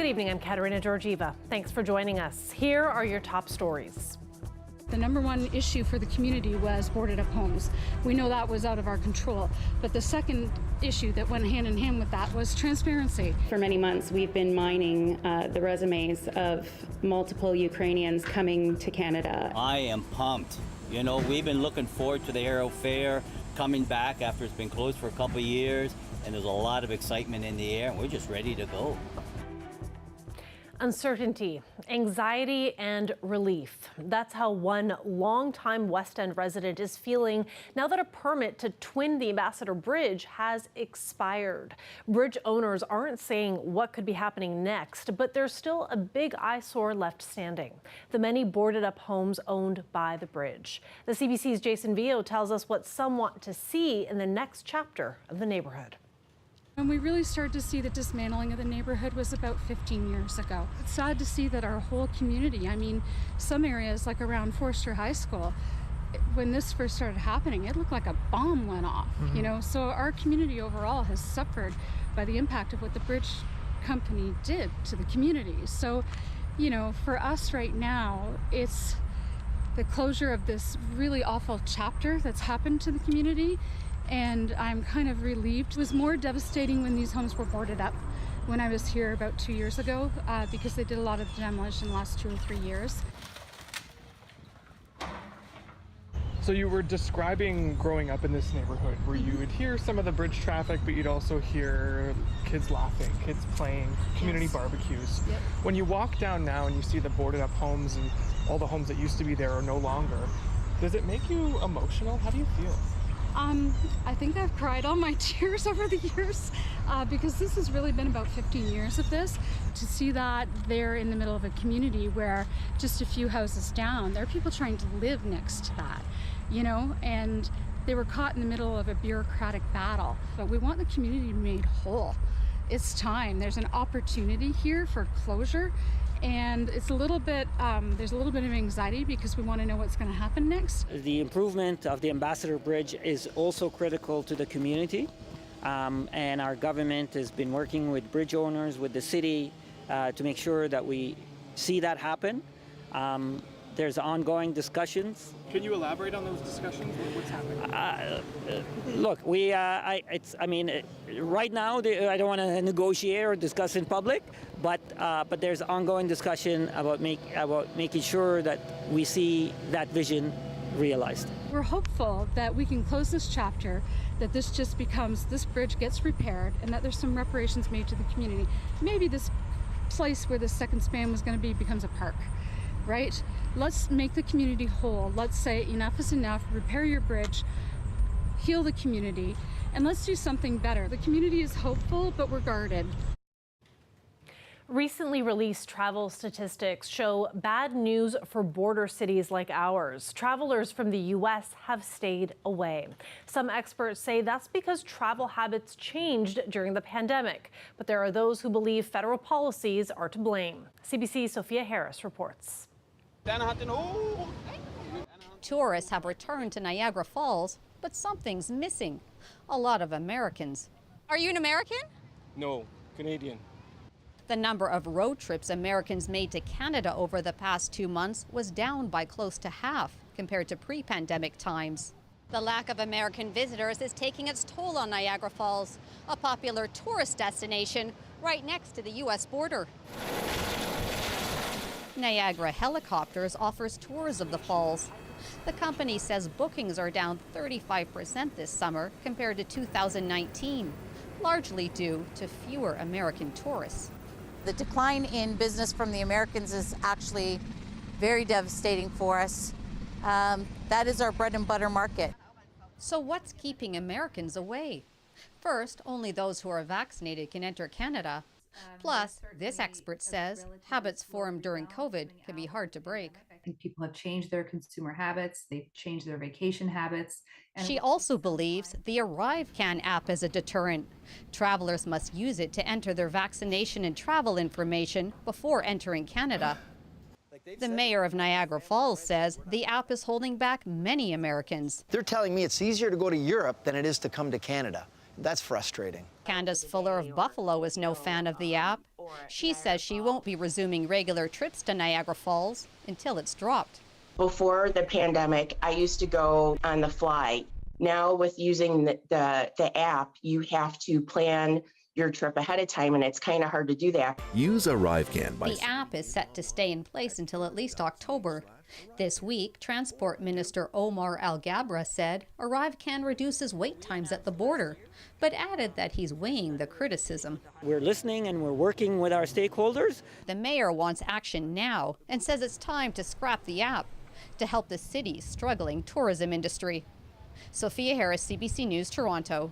Good evening, I'm Katerina Georgieva. Thanks for joining us. Here are your top stories. The number one issue for the community was boarded up homes. We know that was out of our control. But the second issue that went hand in hand with that was transparency. For many months, we've been mining the resumes of multiple Ukrainians coming to Canada. I am pumped. You know, we've been looking forward to the Aero Fair, coming back after it's been closed for a couple of years, and there's a lot of excitement in the air, and we're just ready to go. Uncertainty, anxiety, and relief. That's how one longtime West End resident is feeling now that a permit to twin the Ambassador Bridge has expired. Bridge owners aren't saying what could be happening next, but there's still a big eyesore left standing: the many boarded up homes owned by the bridge. The CBC's Jason Vio tells us what some want to see in the next chapter of the neighborhood. And we really started to see the dismantling of the neighborhood was about 15 years ago. It's sad to see that our whole community, I mean, some areas like around Forster High School, when this first started happening, it looked like a bomb went off, you know? So our community overall has suffered by the impact of what the bridge company did to the community. So, you know, for us right now, it's the closure of this really awful chapter that's happened to the community. And I'm kind of relieved. It was more devastating when these homes were boarded up when I was here about 2 years ago because they did a lot of demolition the last 2 or 3 years. So you were describing growing up in this neighborhood where you would hear some of the bridge traffic, but you'd also hear kids laughing, kids playing, community barbecues. Yep. When you walk down now and you see the boarded up homes and all the homes that used to be there are no longer, does it make you emotional? How do you feel? I think I've cried all my tears over the years because this has really been about 15 years of this. To see that there in the middle of a community where just a few houses down, there are people trying to live next to that, you know, and they were caught in the middle of a bureaucratic battle. But we want the community to be made whole. It's time. There's an opportunity here for closure. And it's a little bit, there's a little bit of anxiety because we want to know what's going to happen next. The improvement of the Ambassador Bridge is also critical to the community. And our government has been working with bridge owners, with the city, to make sure that we see that happen. There's ongoing discussions. Can you elaborate on those discussions? What's happening? Look, right now I don't want to negotiate or discuss in public, but there's ongoing discussion about making sure that we see that vision realized. We're hopeful that we can close this chapter, that this bridge gets repaired, and that there's some reparations made to the community. Maybe this place where the second span was going to be becomes a park. Right? Let's make the community whole. Let's say enough is enough, repair your bridge, heal the community, and let's do something better. The community is hopeful, but we're guarded. Recently released travel statistics show bad news for border cities like ours. Travelers from the U.S. have stayed away. Some experts say that's because travel habits changed during the pandemic, but there are those who believe federal policies are to blame. CBC's Sophia Harris reports. Tourists have returned to Niagara Falls, but something's missing. A lot of Americans. Are you an American? No, Canadian. The number of road trips Americans made to Canada over the past 2 months was down by close to half compared to pre-pandemic times. The lack of American visitors is taking its toll on Niagara Falls, a popular tourist destination right next to the U.S. border. Niagara Helicopters offers tours of the falls. The company says bookings are down 35% this summer compared to 2019, largely due to fewer American tourists. The decline in business from the Americans is actually very devastating for us. That is our bread and butter market. So what's keeping Americans away? First, only those who are vaccinated can enter Canada. Plus, this expert says habits formed during COVID can be hard to break. I think people have changed their consumer habits. They've changed their vacation habits. She also believes the ArriveCan app is a deterrent. Travelers must use it to enter their vaccination and travel information before entering Canada. The mayor of Niagara Falls says the app is holding back many Americans. They're telling me it's easier to go to Europe than it is to come to Canada. That's frustrating. Candace Fuller of Buffalo is no fan of the app. She says she won't be resuming regular trips to Niagara Falls until it's dropped. Before the pandemic, I used to go on the fly. Now with using the app, you have to plan your trip ahead of time, and it's kind of hard to do that. Use ArriveCan by... The app is set to stay in place until at least October. This week, Transport Minister Omar Al-Gabra said ArriveCan reduces wait times at the border, but added that he's weighing the criticism. We're listening and we're working with our stakeholders. The mayor wants action now and says it's time to scrap the app to help the city's struggling tourism industry. Sophia Harris, CBC News, Toronto.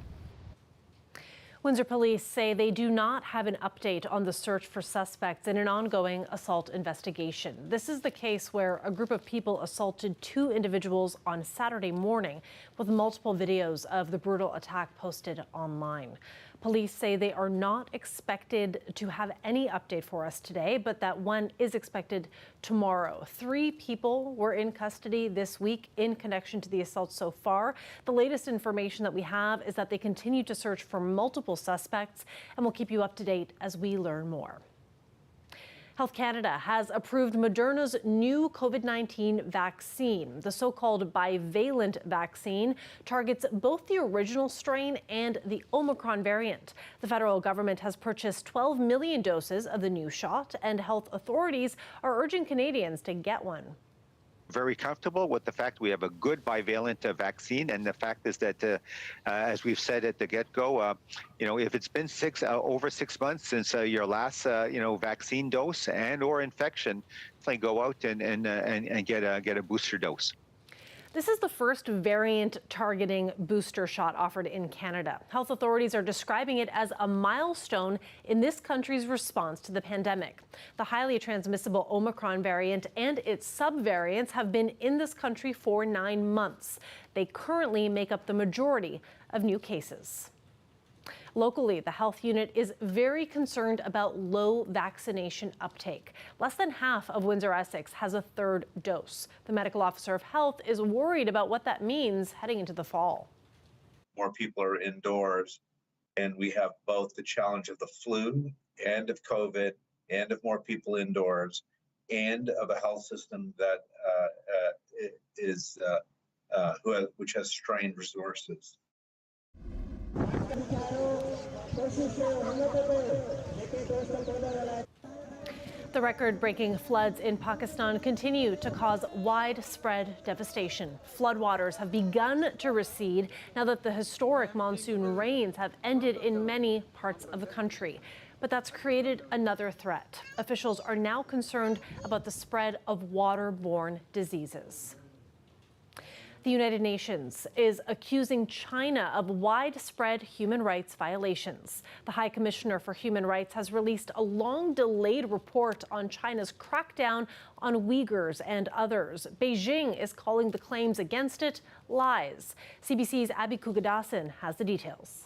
Windsor police say they do not have an update on the search for suspects in an ongoing assault investigation. This is the case where a group of people assaulted 2 individuals on Saturday morning, with multiple videos of the brutal attack posted online. Police say they are not expected to have any update for us today, but that one is expected tomorrow. 3 people were in custody this week in connection to the assault so far. The latest information that we have is that they continue to search for multiple suspects, and we'll keep you up to date as we learn more. Health Canada has approved Moderna's new COVID-19 vaccine. The so-called bivalent vaccine targets both the original strain and the Omicron variant. The federal government has purchased 12 million doses of the new shot, and health authorities are urging Canadians to get one. Very comfortable with the fact we have a good bivalent vaccine, and the fact is that, as we've said at the get-go, if it's been over 6 months since your last, vaccine dose and/or infection, definitely go out and get a booster dose. This is the first variant-targeting booster shot offered in Canada. Health authorities are describing it as a milestone in this country's response to the pandemic. The highly transmissible Omicron variant and its subvariants have been in this country for 9 months. They currently make up the majority of new cases. Locally, the health unit is very concerned about low vaccination uptake. Less than half of Windsor Essex has a 3rd dose. The medical officer of health is worried about what that means heading into the fall. More people are indoors, and we have both the challenge of the flu and of COVID and of more people indoors and of a health system that which has strained resources. The record-breaking floods in Pakistan continue to cause widespread devastation. Floodwaters have begun to recede now that the historic monsoon rains have ended in many parts of the country. But that's created another threat. Officials are now concerned about the spread of waterborne diseases. The United Nations is accusing China of widespread human rights violations. The High Commissioner for Human Rights has released a long-delayed report on China's crackdown on Uyghurs and others. Beijing is calling the claims against it lies. CBC's Abby Kugadasan has the details.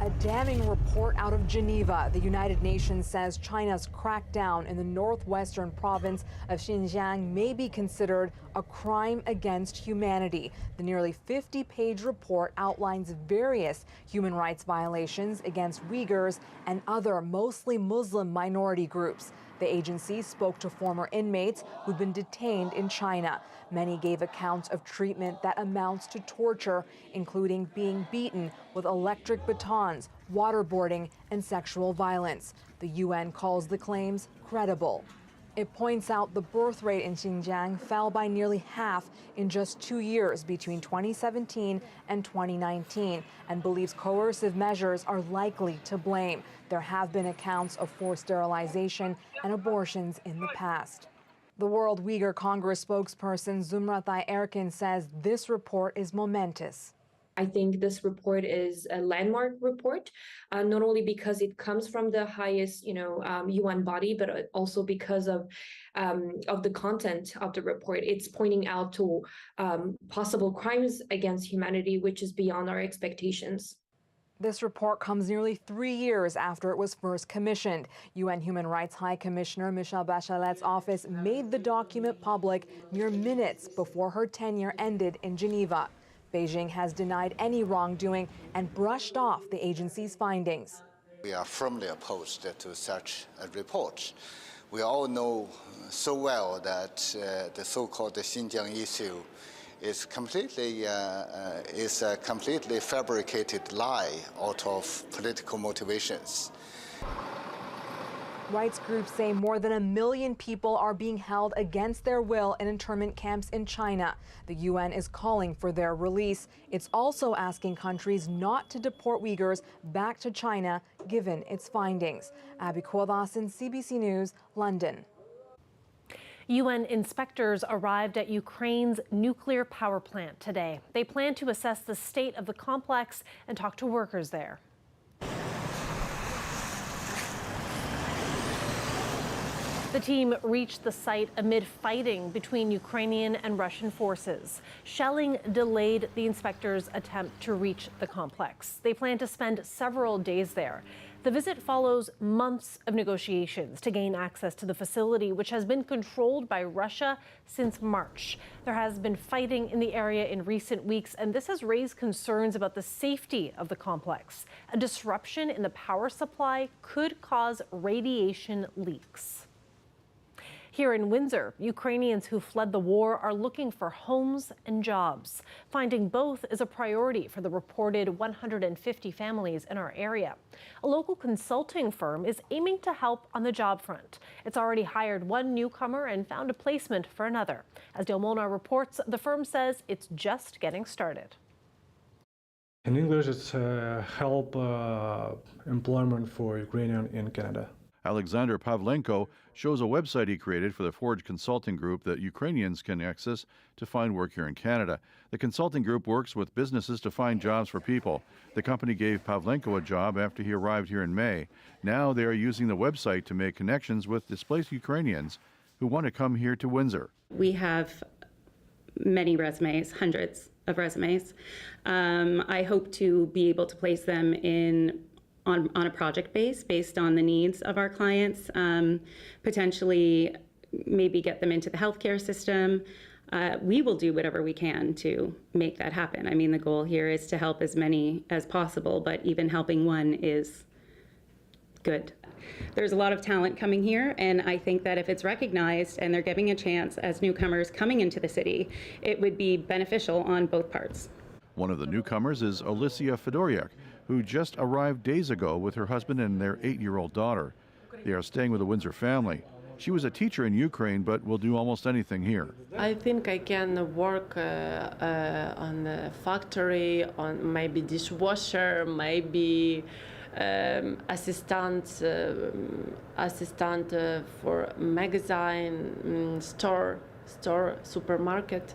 A damning report out of Geneva. The United Nations says China's crackdown in the northwestern province of Xinjiang may be considered a crime against humanity. The nearly 50-page report outlines various human rights violations against Uyghurs and other mostly Muslim minority groups. The agency spoke to former inmates who'd been detained in China. Many gave accounts of treatment that amounts to torture, including being beaten with electric batons, waterboarding, and sexual violence. The UN calls the claims credible. It points out the birth rate in Xinjiang fell by nearly half in just 2 years between 2017 and 2019 and believes coercive measures are likely to blame. There have been accounts of forced sterilization and abortions in the past. The World Uyghur Congress spokesperson Zumratai Erkin says this report is momentous. I think this report is a landmark report, not only because it comes from the highest, UN body, but also because of the content of the report. It's pointing out to possible crimes against humanity, which is beyond our expectations. This report comes nearly 3 years after it was first commissioned. UN Human Rights High Commissioner Michelle Bachelet's office made the document public mere minutes before her tenure ended in Geneva. Beijing has denied any wrongdoing and brushed off the agency's findings. We are firmly opposed to such a report. We all know so well that the so-called Xinjiang issue is a completely fabricated lie out of political motivations. Rights groups say more than 1 million people are being held against their will in internment camps in China. The UN is calling for their release. It's also asking countries not to deport Uyghurs back to China, given its findings. Abby Kwadasin, CBC News, London. UN inspectors arrived at Ukraine's nuclear power plant today. They plan to assess the state of the complex and talk to workers there. The team reached the site amid fighting between Ukrainian and Russian forces. Shelling delayed the inspectors' attempt to reach the complex. They plan to spend several days there. The visit follows months of negotiations to gain access to the facility, which has been controlled by Russia since March. There has been fighting in the area in recent weeks, and this has raised concerns about the safety of the complex. A disruption in the power supply could cause radiation leaks. Here in Windsor, Ukrainians who fled the war are looking for homes and jobs. Finding both is a priority for the reported 150 families in our area. A local consulting firm is aiming to help on the job front. It's already hired one newcomer and found a placement for another. As Del Molnar reports, the firm says it's just getting started. In English, it's help employment for Ukrainian in Canada. Alexander Pavlenko shows a website he created for the Forge Consulting Group that Ukrainians can access to find work here in Canada. The consulting group works with businesses to find jobs for people. The company gave Pavlenko a job after he arrived here in May. Now they are using the website to make connections with displaced Ukrainians who want to come here to Windsor. We have many resumes, hundreds of resumes. I hope to be able to place them on a project base based on the needs of our clients, potentially maybe get them into the healthcare system. We will do whatever we can to make that happen. I mean, the goal here is to help as many as possible, but even helping one is good. There's a lot of talent coming here, and I think that if it's recognized and they're giving a chance as newcomers coming into the city, it would be beneficial on both parts. One of the newcomers is Alicia Fedoriak, who just arrived days ago with her husband and their 8-year-old daughter. They are staying with a Windsor family. She was a teacher in Ukraine, but will do almost anything here. I think I can work on the factory, on maybe dishwasher, maybe assistant for magazine, store, supermarket.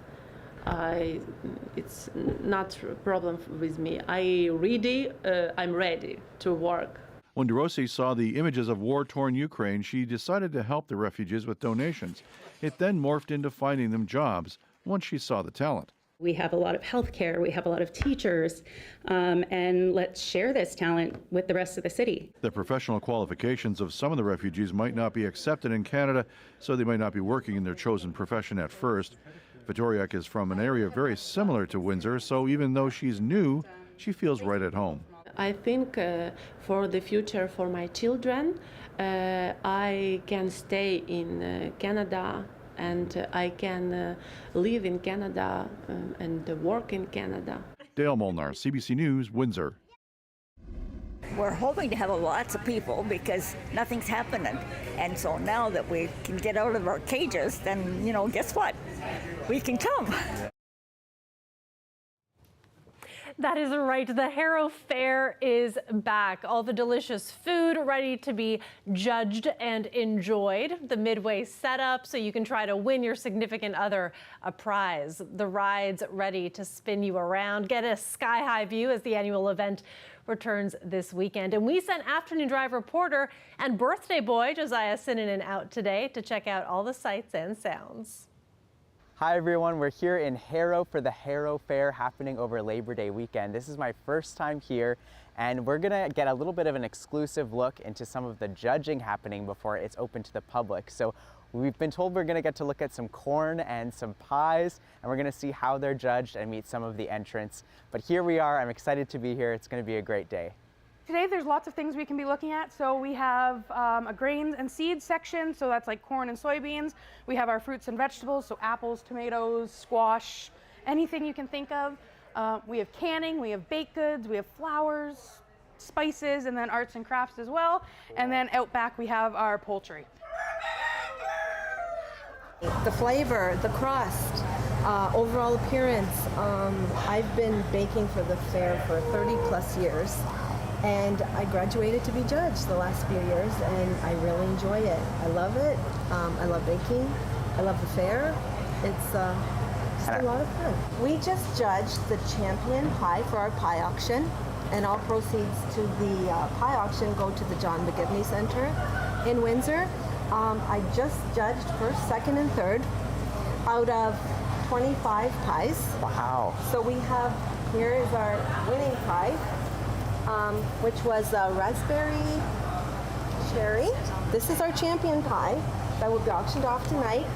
It's not a problem with me. I'm ready to work. When DeRossi saw the images of war-torn Ukraine, she decided to help the refugees with donations. It then morphed into finding them jobs once she saw the talent. We have a lot of healthcare, we have a lot of teachers, and let's share this talent with the rest of the city. The professional qualifications of some of the refugees might not be accepted in Canada, so they might not be working in their chosen profession at first. Fedoriak is from an area very similar to Windsor, so even though she's new, she feels right at home. I think for the future for my children, I can stay in Canada and I can live in Canada and work in Canada. Dale Molnar, CBC News, Windsor. We're hoping to have lots of people because nothing's happening. And so now that we can get out of our cages, then, guess what? We can come. That is right. The Harrow Fair is back. All the delicious food ready to be judged and enjoyed. The midway setup so you can try to win your significant other a prize. The rides ready to spin you around. Get a sky-high view as the annual event returns this weekend. And we sent afternoon drive reporter and birthday boy Josiah Sinanen out today to check out all the sights and sounds. Hi everyone, we're here in Harrow for the Harrow Fair happening over Labor Day weekend. This is my first time here and we're gonna get a little bit of an exclusive look into some of the judging happening before it's open to the public. So we've been told we're gonna get to look at some corn and some pies and we're gonna see how they're judged and meet some of the entrants. But here we are, I'm excited to be here, it's gonna be a great day. Today there's lots of things we can be looking at. So we have a grains and seeds section, so that's like corn and soybeans. We have our fruits and vegetables, so apples, tomatoes, squash, anything you can think of. We have canning, we have baked goods, we have flowers, spices, and then arts and crafts as well. And then out back we have our poultry. The flavor, the crust, overall appearance. I've been baking for the fair for 30 plus years, and I graduated to be judge the last few years, and I really enjoy it. I love it. I love baking. I love the fair. It's just a lot of fun. We just judged the champion pie for our pie auction, and all proceeds to the pie auction go to the John McGivney Center in Windsor. I just judged first, second, and third out of 25 pies. Wow. So we have, here is our winning pie, which was raspberry cherry. This is our champion pie that will be auctioned off tonight.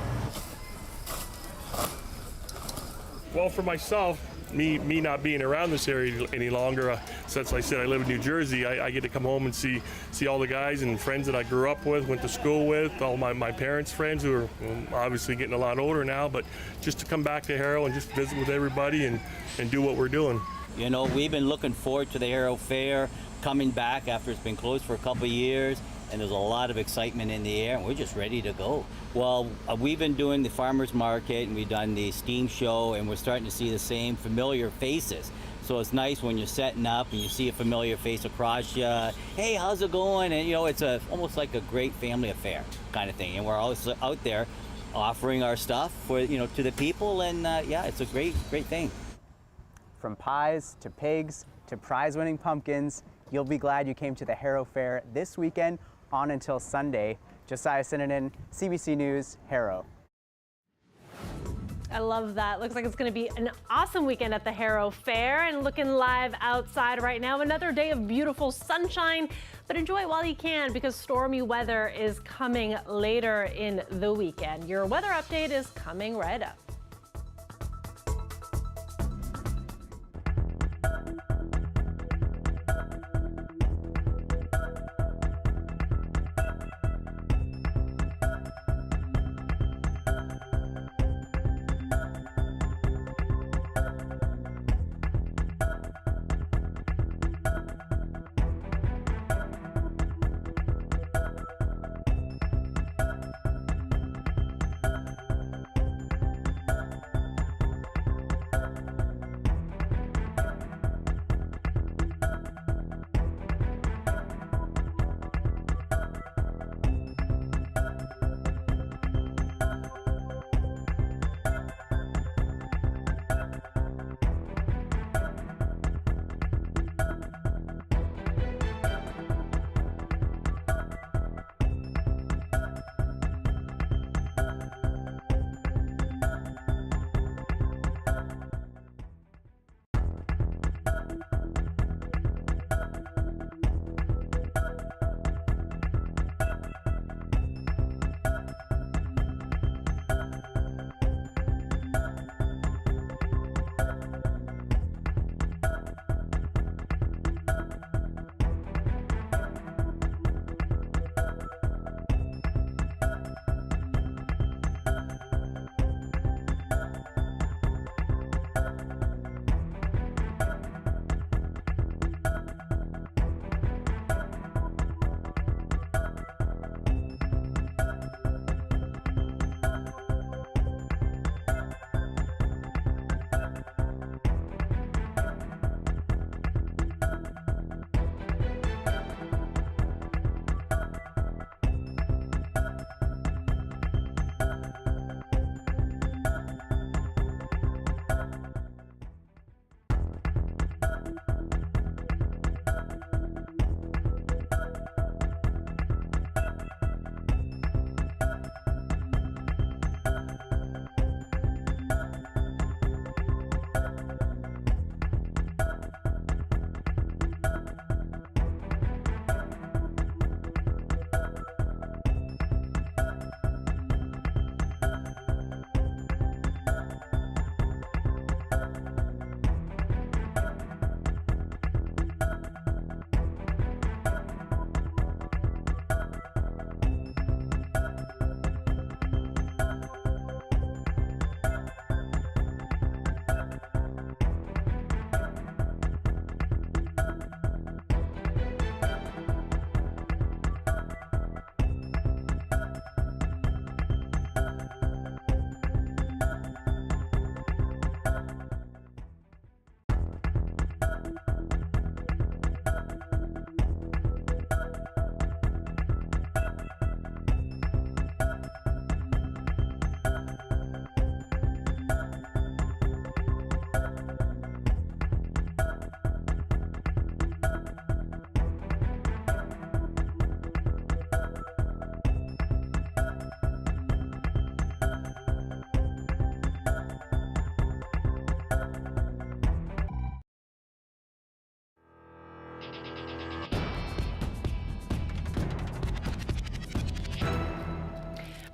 Well, for myself, me not being around this area any longer, since I said I live in New Jersey, I get to come home and see all the guys and friends that I grew up with, went to school with, all my parents' friends who are obviously getting a lot older now, but just to come back to Harrow and just visit with everybody and do what we're doing. You know, we've been looking forward to the Harrow Fair, coming back after it's been closed for a couple of years, and there's a lot of excitement in the air, and we're just ready to go. Well, we've been doing the farmers market, and we've done the steam show, and we're starting to see the same familiar faces. So it's nice when you're setting up and you see a familiar face across you. Hey, how's it going? And you know, it's almost like a great family affair kind of thing. And we're also out there offering our stuff for to the people, and yeah, it's a great thing. From pies to pigs to prize-winning pumpkins, you'll be glad you came to the Harrow Fair this weekend on until Sunday. Josiah Sinanen, CBC News, Harrow. I love that. Looks like it's going to be an awesome weekend at the Harrow Fair. And looking live outside right now, another day of beautiful sunshine, but enjoy it while you can because stormy weather is coming later in the weekend. Your weather update is coming right up.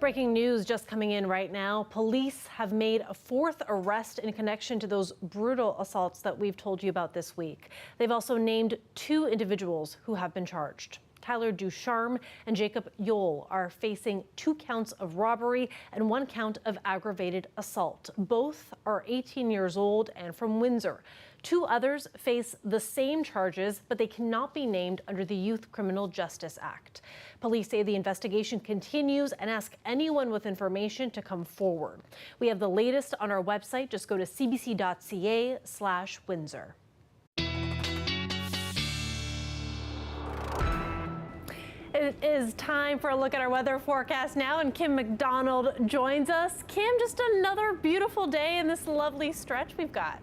Breaking news just coming in right now. Police have made a 4th arrest in connection to those brutal assaults that we've told you about this week. They've also named 2 individuals who have been charged. Tyler Ducharme and Jacob Yole are facing 2 counts of robbery and 1 count of aggravated assault. Both are 18 years old and from Windsor. 2 others face the same charges, but they cannot be named under the Youth Criminal Justice Act. Police say the investigation continues and ask anyone with information to come forward. We have the latest on our website. Just go to cbc.ca/Windsor. It is time for a look at our weather forecast now, and Kim McDonald joins us. Kim, just another beautiful day in this lovely stretch we've got.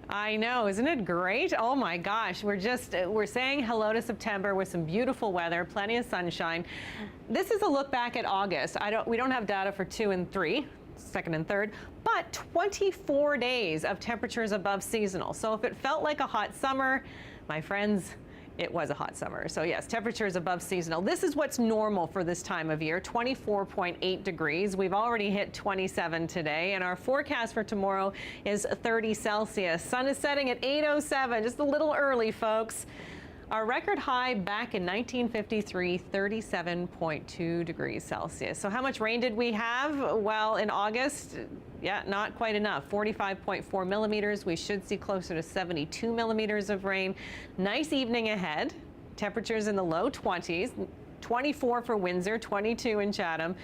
I know, isn't it great? Oh my gosh, we're saying hello to September with some beautiful weather, plenty of sunshine. This is a look back at August. We don't have data for 2 and 3, second and third, but 24 days of temperatures above seasonal. So if it felt like a hot summer, my friends, it was a hot summer. So yes, temperatures above seasonal. This is what's normal for this time of year, 24.8 degrees. We've already hit 27 today, and our forecast for tomorrow is 30 Celsius. Sun is setting at 8:07, just a little early, folks. Our record high back in 1953, 37.2 degrees Celsius. So how much rain did we have? Well, in August, yeah, not quite enough. 45.4 millimeters. We should see closer to 72 millimeters of rain. Nice evening ahead. Temperatures in the low 20s, 24 for Windsor, 22 in Chatham.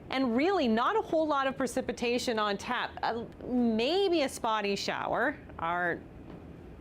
And really not a whole lot of precipitation on tap. Maybe a spotty shower. Our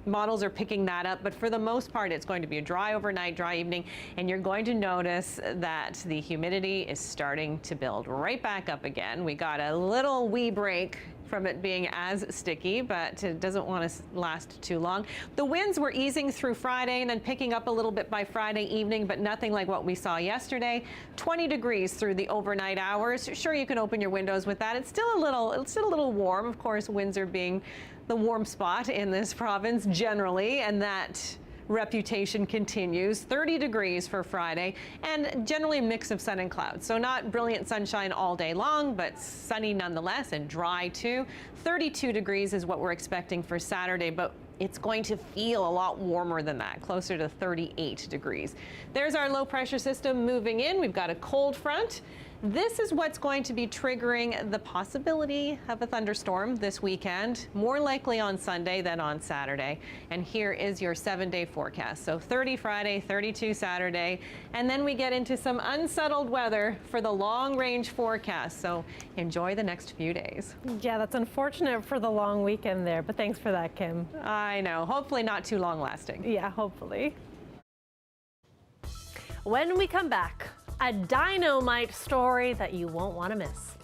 models are picking that up, but for the most part, it's going to be a dry overnight, dry evening, and you're going to notice that the humidity is starting to build right back up again. We got a little wee break from it being as sticky, but it doesn't want to last too long. The winds were easing through Friday and then picking up a little bit by Friday evening, but nothing like what we saw yesterday. 20 degrees through the overnight hours. Sure, you can open your windows with that. It's still a little warm, of course, Windsor being the warm spot in this province generally, and that reputation continues. 30 degrees for Friday, and generally a mix of sun and clouds. So not brilliant sunshine all day long, but sunny nonetheless, and dry too. 32 degrees is what we're expecting for Saturday, but it's going to feel a lot warmer than that, closer to 38 degrees. There's our low pressure system moving in. We've got a cold front. This is what's going to be triggering the possibility of a thunderstorm this weekend, more likely on Sunday than on Saturday. And here is your 7-day forecast. So 30 Friday, 32 Saturday, and then we get into some unsettled weather for the long range forecast. So enjoy the next few days. Yeah, that's unfortunate for the long weekend there, but thanks for that, Kim. I know, hopefully not too long lasting. Yeah, hopefully. When we come back, a dynamite story that you won't want to miss.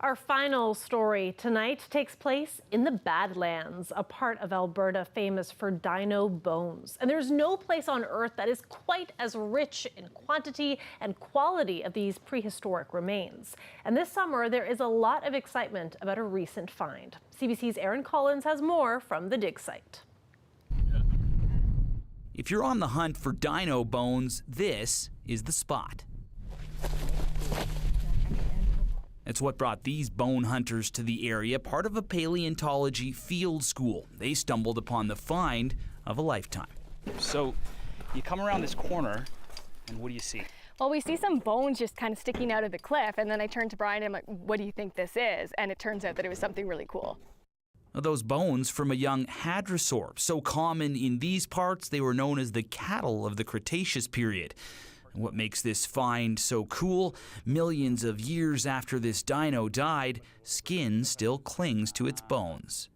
Our final story tonight takes place in the Badlands, a part of Alberta famous for dino bones. And there's no place on Earth that is quite as rich in quantity and quality of these prehistoric remains. And this summer, there is a lot of excitement about a recent find. CBC's Aaron Collins has more from the dig site. If you're on the hunt for dino bones, this is the spot. It's what brought these bone hunters to the area, part of a paleontology field school. They stumbled upon the find of a lifetime. So you come around this corner, and what do you see? Well, we see some bones just kind of sticking out of the cliff, and then I turned to Brian and I'm like, what do you think this is? And it turns out that it was something really cool. Those bones from a young hadrosaur, so common in these parts they were known as the cattle of the Cretaceous period. What makes this find so cool? Millions of years after this dino died, skin still clings to its bones.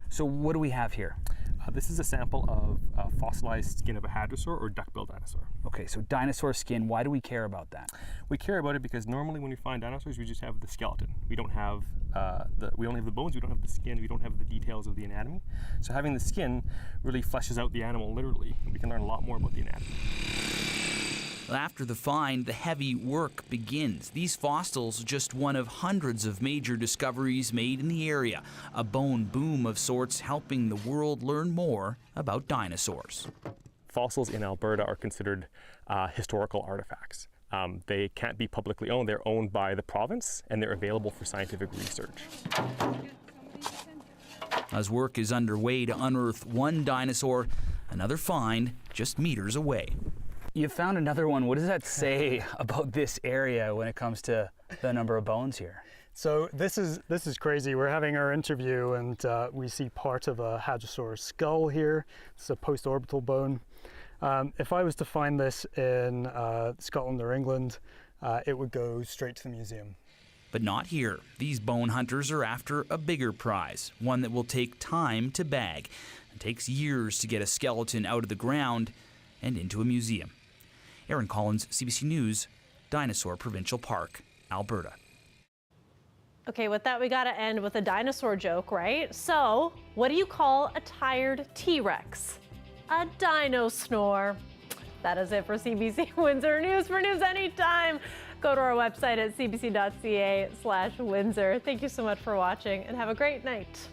So what do we have here? This is a sample of fossilized skin of a hadrosaur or duck-billed dinosaur. Okay, so dinosaur skin, why do we care about that? We care about it because normally when we find dinosaurs, we just have the skeleton. We don't have we only have the bones, we don't have the skin, we don't have the details of the anatomy. So having the skin really fleshes out the animal literally, and we can learn a lot more about the anatomy. After the find, the heavy work begins. These fossils are just one of hundreds of major discoveries made in the area. A bone boom of sorts helping the world learn more about dinosaurs. Fossils in Alberta are considered historical artifacts. They can't be publicly owned. They're owned by the province and they're available for scientific research. As work is underway to unearth one dinosaur, another find just meters away. You found another one. What does that say about this area when it comes to the number of bones here? So this is crazy. We're having our interview and we see part of a hadrosaur skull here. It's a post-orbital bone. If I was to find this in Scotland or England, it would go straight to the museum. But not here. These bone hunters are after a bigger prize, one that will take time to bag. It takes years to get a skeleton out of the ground and into a museum. Aaron Collins, CBC News, Dinosaur Provincial Park, Alberta. Okay, with that, we got to end with a dinosaur joke, right? So, what do you call a tired T-Rex? A dino snore. That is it for CBC Windsor News. For news anytime, go to our website at cbc.ca/Windsor. Thank you so much for watching and have a great night.